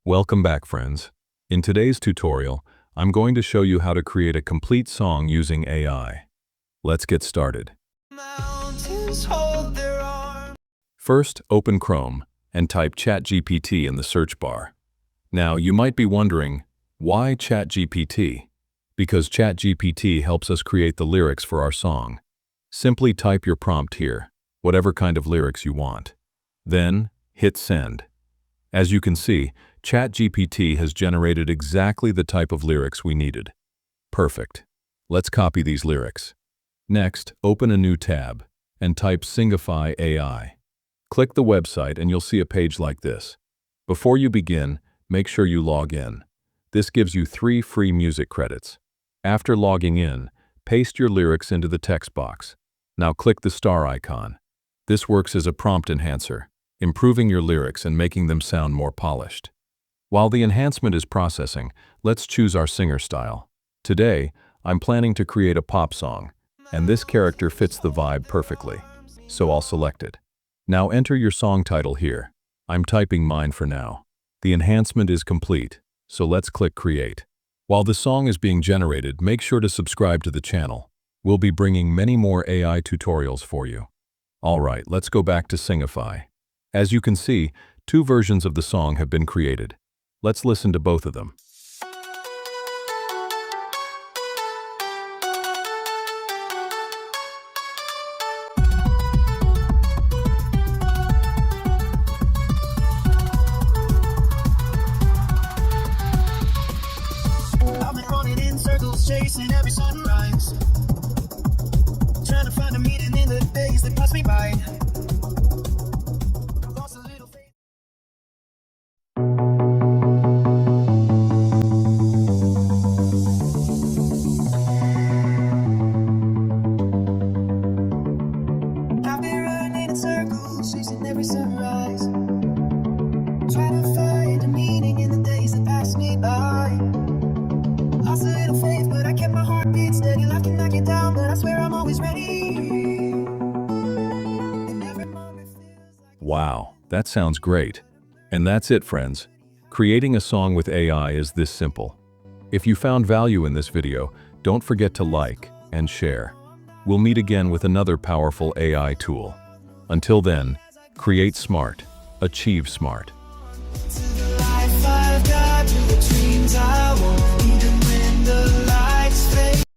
Welcome back, friends. In today's tutorial, I'm going to show you how to create a complete song using AI. Let's get started. First, open Chrome and type ChatGPT in the search bar. Now, you might be wondering, why ChatGPT? Because ChatGPT helps us create the lyrics for our song. Simply type your prompt here, whatever kind of lyrics you want. Then, hit send. As you can see, ChatGPT has generated exactly the type of lyrics we needed. Perfect. Let's copy these lyrics. Next, open a new tab and type Singify AI. Click the website and you'll see a page like this. Before you begin, make sure you log in. This gives you 3 free music credits. After logging in, paste your lyrics into the text box. Now click the star icon. This works as a prompt enhancer, improving your lyrics and making them sound more polished. While the enhancement is processing, let's choose our singer style. Today, I'm planning to create a pop song, and this character fits the vibe perfectly, so I'll select it. Now enter your song title here. I'm typing mine for now. The enhancement is complete, so let's click Create. While the song is being generated, make sure to subscribe to the channel. We'll be bringing many more AI tutorials for you. Alright, let's go back to Singify. As you can see, 2 versions of the song have been created. Let's listen to both of them. I've been running in circles, chasing every sunrise, trying to find a meaning in the days that pass me by. Lost a little faith. I've been running in circles, chasing every sunrise, trying to find a meaning in the days that pass me by. Lost a little faith, but I kept my heartbeat steady. Life can knock it down, but I swear I'm always ready. And every moment feels like Wow, that sounds great. And that's it, friends. Creating a song with AI is this simple. If you found value in this video, don't forget to like and share. We'll meet again with another powerful AI tool. Until then, create smart, achieve smart. to the life I've got, to the dreams I want.